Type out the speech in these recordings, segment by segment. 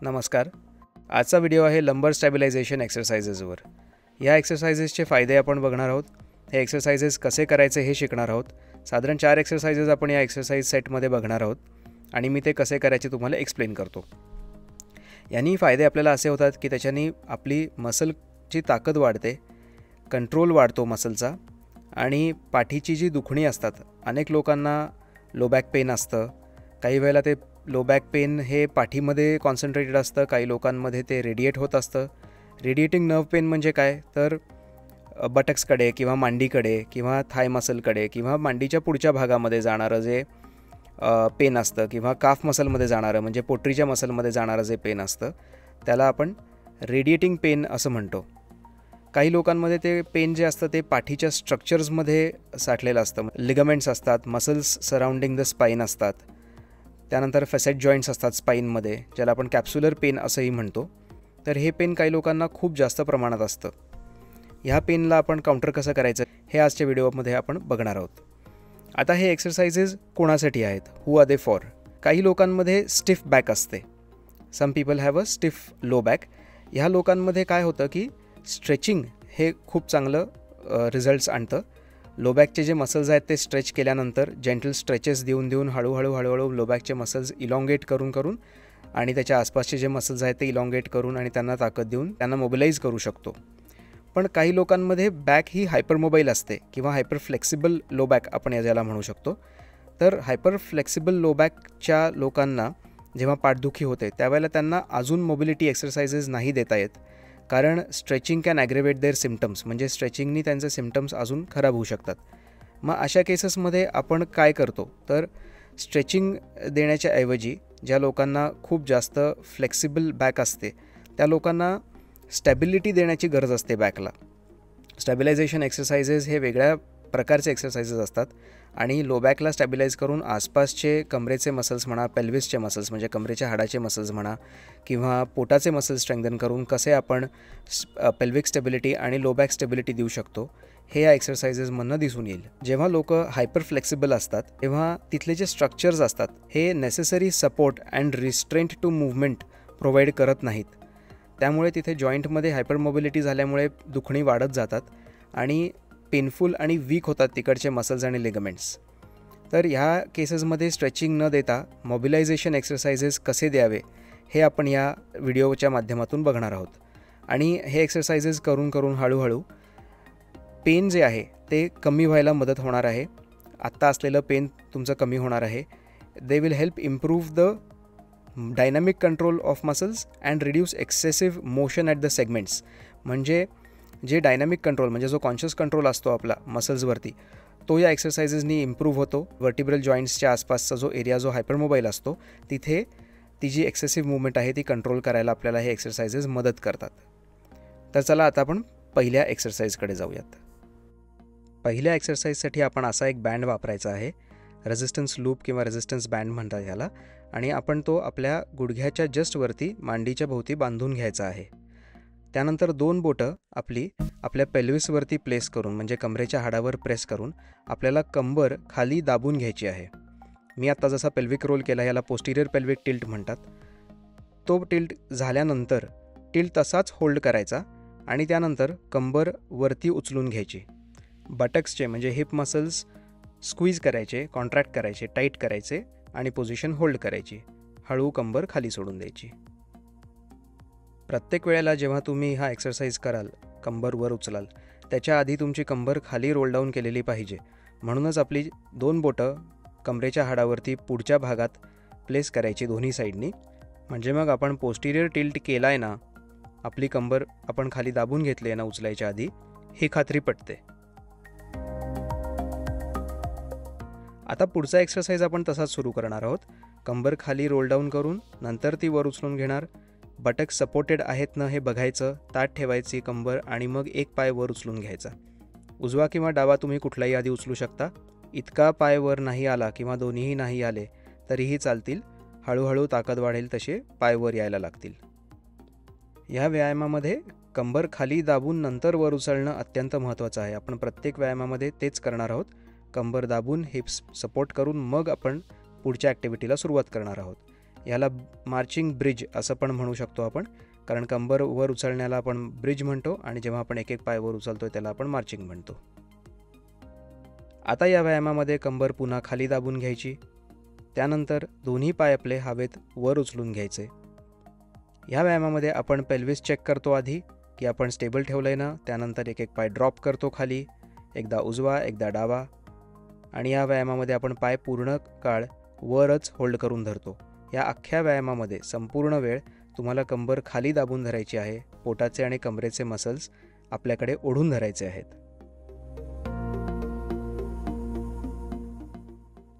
नमस्कार. आजचा व्हिडिओ आहे लंबर स्टॅबिलायझेशन एक्सरसाइजेसवर. या एक्सरसाइजेसचे फायदे आपण बघणार आहोत. हे एक्सरसाइजेस कसे करायचे हे शिकणार आहोत. साधारण 4 एक्सरसाइजेस आपण या एक्सरसाइज सेटमध्ये बघणार आहोत आणि मी ते कसे करायचे तुम्हाला एक्सप्लेन करतो. यांनी फायदे आपल्याला असे होतात की त्याच्यानी आपली मसलची ताकद वाढते, कंट्रोल वाढतो मसलचा आणि पाठीची जी दुखणी असतात, अनेक लोकांना लो बॅक पेन असतं. काही वेळेला ते लो बॅक पेन हे पाठीमध्ये कॉन्सन्ट्रेटेड असतं, काही लोकांमध्ये ते रेडिएट होत असतं. रेडिएटिंग नर्व पेन म्हणजे काय, तर बटक्सकडे किंवा मांडीकडे किंवा थाय मसलकडे किंवा मांडीच्या पुढच्या भागामध्ये जाणारं जे पेन असतं किंवा काफ मसलमध्ये जाणारं म्हणजे पोटरीच्या मसलमध्ये जाणारं जे पेन असतं त्याला आपण रेडिएटिंग पेन असं म्हणतो. काही लोकांमध्ये ते पेन जे असतं ते पाठीच्या स्ट्रक्चर्समध्ये साठलेलं असतं. लिगामेंट्स असतात, मसल्स सराउंडिंग द स्पाईन असतात, त्यानंतर फॅसेट जॉईंट्स असतात स्पाईनमध्ये, ज्याला आपण कॅप्सुलर पेन असंही म्हणतो. तर हे पेन काही लोकांना खूप जास्त प्रमाणात असतं. ह्या पेनला आपण काउंटर कसं करायचं हे आजच्या व्हिडिओमध्ये आपण बघणार आहोत. आता हे एक्सरसाइजेस कोणासाठी आहेत, हू आर दे फॉर? काही लोकांमध्ये स्टिफ बॅक असते. Some people have a stiff low back. ह्या लोकांमध्ये काय होतं की स्ट्रेचिंग हे खूप चांगलं रिझल्ट्स आणतं. लो बॅकचे जे मसल्स आहेत ते स्ट्रेच केल्यानंतर जेंटल स्ट्रेचेस देऊन हळूहळू लो बॅकचे मसल्स इलॉंगेट करून आणि त्याच्या आसपासचे जे मसल्स आहेत ते इलॉंगेट करून आणि त्यांना ताकद देऊन त्यांना मोबिलाईज करू शकतो. पण काही लोकांमध्ये बॅक ही हायपर मोबाईल असते किंवा हायपर फ्लेक्सिबल लो बॅक आपण याला म्हणू शकतो. तर हायपर फ्लेक्सिबल लो बॅकच्या लोकांना जेव्हा पाठदुखी होते त्यावेळेला त्यांना अजून मोबिलिटी एक्सरसाइजेस नाही देता येत, कारण स्ट्रेचिंग कॅन ॲग्रेवेट देअर सिम्टम्स, म्हणजे स्ट्रेचिंगनी त्यांचे सिम्टम्स अजून खराब होऊ शकतात. मग अशा केसेसमध्ये आपण काय करतो, तर स्ट्रेचिंग देण्याच्या ऐवजी ज्या लोकांना खूप जास्त फ्लेक्सिबल बॅक असते त्या लोकांना स्टॅबिलिटी देण्याची गरज असते बॅकला. स्टॅबिलायझेशन एक्सरसाइजेस हे वेगळ्या प्रकारचे एक्सरसाइजेस असतात आणि लो बॅकला स्टॅबिलाइज करून आसपासचे कमरेचे मसल्स म्हणा, पेल्विसचे मसल्स म्हणजे कमरेच्या हाडाचे मसल्स म्हणा किंवा पोटाचे मसल्स स्ट्रेंथन करून कसे आपण पेल्विक स्टेबिलिटी आणि लो बॅक स्टेबिलिटी देऊ शकतो हे या एक्सरसाइजेसमधनं दिसून येईल. जेव्हा लोक हायपर फ्लेक्सिबल असतात तेव्हा तिथले जे स्ट्रक्चर्स असतात हे necessary support and restraint to movement provide करत नाहीत. त्यामुळे तिथे जॉईंटमध्ये हायपर मोबिलिटी झाल्यामुळे दुखणी वाढत जातात आणि पेनफुल आणि वीक होतात तिकडचे मसल्स आणि लिगामेंट्स. तर ह्या केसेसमध्ये स्ट्रेचिंग न देता मोबिलायझेशन एक्सरसाइजेस कसे द्यावे हे आपण या व्हिडिओच्या माध्यमातून बघणार आहोत. आणि हे एक्सरसाइजेस करून हळूहळू पेन जे आहे ते कमी व्हायला मदत होणार आहे. आत्ता असलेलं पेन तुमचं कमी होणार आहे. They will help improve the dynamic control of muscles and reduce excessive motion at the segments. म्हणजे जे डायनॅमिक कंट्रोल म्हणजे जो कॉन्शियस कंट्रोल असतो आपला मसल्सवरती तो या एक्सरसाइजेसनी इम्प्रूव्ह होतो. वर्टिब्रल जॉईंट्सच्या आसपासचा जो एरिया जो हायपरमोबाईल असतो तिथे ती जी एक्सेसिव्ह मूवमेंट आहे ती कंट्रोल करायला आपल्याला हे एक्सरसाइजेस मदत करतात. तर चला आता आपण पहिल्या एक्सरसाइजकडे जाऊयात. पहिल्या एक्सरसाइजसाठी आपण असा एक बँड वापरायचा आहे. रेझिस्टन्स लूप किंवा रेझिस्टन्स बँड म्हणतात ह्याला. आणि आपण तो आपल्या गुडघ्याच्या जस्ट वरती मांडीच्या भोवती बांधून घ्यायचा आहे. त्यानंतर 2 बोटं आपल्या पेल्विसवरती प्लेस करून म्हणजे कमरेच्या हाडावर प्रेस करून आपल्याला कंबर खाली दाबून घ्यायची आहे. मी आत्ता जसा पेल्विक रोल केला याला पोस्टिरियर पेल्विक टिल्ट म्हणतात. तो टिल्ट झाल्यानंतर टिल्ट तसाच होल्ड करायचा आणि त्यानंतर कंबर वरती उचलून घ्यायची. बटक्सचे म्हणजे हिप मसल्स स्क्वीज करायचे, कॉन्ट्रॅक्ट करायचे, टाईट करायचे आणि पोझिशन होल्ड करायची. हळू कंबर खाली सोडून द्यायची. प्रत्येक वेळेला जेव्हा तुम्ही हा एक्सरसाइज कराल, कंबर वर उचलाल, त्याच्या आधी तुमची कंबर खाली रोल डाऊन केलेली पाहिजे. म्हणूनच आपली 2 बोटं कमरेच्या हाडावरती पुढच्या भागात प्लेस करायची दोन्ही साईडनी. म्हणजे मग आपण पोस्टिरियर टिल्ट केला आहे ना, आपली कंबर आपण खाली दाबून घेतली आहे ना उचलायच्या आधी, ही खात्री पटते. आता पुढचा एक्सरसाइज आपण तसाच सुरू करणार आहोत. कंबर खाली रोल डाऊन करून नंतर ती वर उचलून घेणार. बटक सपोर्टेड आहेत ना हे बघायचं, ताठ ठेवायची कंबर आणि मग एक पाय वर उचलून घ्यायचा. उजवा किंवा डावा तुम्ही कुठलाही आधी उचलू शकता. इतका पाय वर नाही आला किंवा दोन्हीही नाही आले तरीही चालतील. हळूहळू ताकद वाढेल तसे पाय वर यायला लागतील. ह्या व्यायामामध्ये कंबर खाली दाबून नंतर वर उचलणं अत्यंत महत्त्वाचं आहे. आपण प्रत्येक व्यायामामध्ये तेच करणार आहोत. कंबर दाबून हिप्स सपोर्ट करून मग आपण पुढच्या ॲक्टिव्हिटीला सुरुवात करणार आहोत. ह्याला मार्चिंग ब्रिज असं पण म्हणू शकतो आपण, कारण कंबर वर उचलण्याला आपण ब्रिज म्हणतो आणि जेव्हा आपण एक एक पाय वर उचलतो त्याला आपण मार्चिंग म्हणतो. आता या व्यायामामध्ये कंबर पुन्हा खाली दाबून घ्यायची. त्यानंतर दोन्ही पाय आपले हवेत वर उचलून घ्यायचे. या व्यायामामध्ये आपण पेल्विस चेक करतो आधी की आपण स्टेबल ठेवलं आहे ना. त्यानंतर एक एक पाय ड्रॉप करतो खाली, एकदा उजवा एकदा डावा. आणि या व्यायामामध्ये आपण पाय पूर्ण काळ वरच होल्ड करून धरतो. या अख्ख्या व्यायामामध्ये संपूर्ण वेळ तुम्हाला कंबर खाली दाबून धरायची आहे. पोटाचे आणि कमरेचे मसल्स आपल्याकडे ओढून धरायचे आहेत.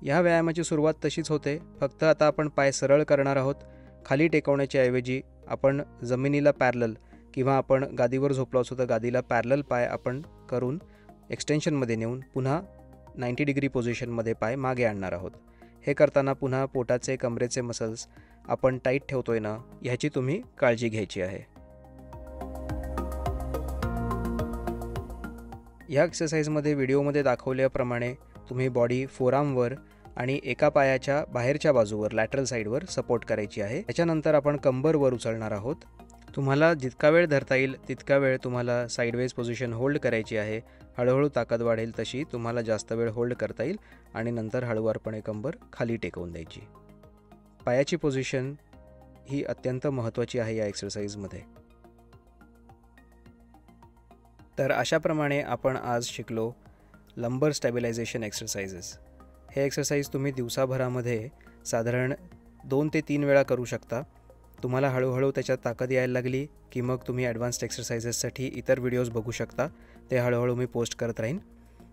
या व्यायामाची सुरुवात तशीच होते, फक्त आता आपण पाय सरळ करणार आहोत. खाली टेकवण्याच्या ऐवजी आपण जमिनीला पॅरलल किंवा आपण गादीवर झोपलो असू तर गादीला पॅरलल पाय आपण करून एक्सटेन्शनमध्ये नेऊन पुन्हा 90 डिग्री पोझिशनमध्ये पाय मागे आणणार आहोत. हे करताना पुन्हा पोटाचे कमरेचे मसल्स आपण टाईट ठेवतोय ना, ह्याची तुम्ही काळजी घ्यायची आहे. या एक्सरसाइजमध्ये व्हिडिओमध्ये दाखवल्याप्रमाणे तुम्ही बॉडी फोरआर्मवर आणि एका पायाच्या बाहेरच्या बाजूवर लॅटरल साईडवर सपोर्ट करायची आहे. त्याच्यानंतर आपण कंबर वर उचलणार आहोत. तुम्हाला जितका वेळ धरता येईल तितका वेळ तुम्हाला साईडवेज पोझिशन होल्ड करायची आहे. हळूहळू ताकद वाढेल तशी तुम्हाला जास्त वेळ होल्ड करता येईल आणि नंतर हळूवारपणे कंबर खाली टेकवून द्यायची. पायाची पोझिशन ही अत्यंत महत्त्वाची आहे या एक्सरसाइजमध्ये. तर अशाप्रमाणे आपण आज शिकलो लंबर स्टॅबिलायझेशन एक्सरसाइजेस. हे एक्सरसाइज तुम्ही दिवसाभरामध्ये साधारण 2 ते 3 वेळा करू शकता. तुम्हाला हळूहळू त्याच्यात ताकद यायला लागली की मग तुम्ही ॲडव्हान्स्ड एक्सरसाइजेससाठी इतर व्हिडिओज बघू शकता. ते हळूहळू मी पोस्ट करत राहीन.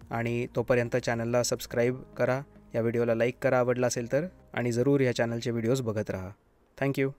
आणि तोपर्यंत चॅनलला सबस्क्राईब करा, या व्हिडिओला लाईक करा आवडला असेल तर, आणि जरूर या चॅनलचे व्हिडिओज बघत राहा. थँक्यू.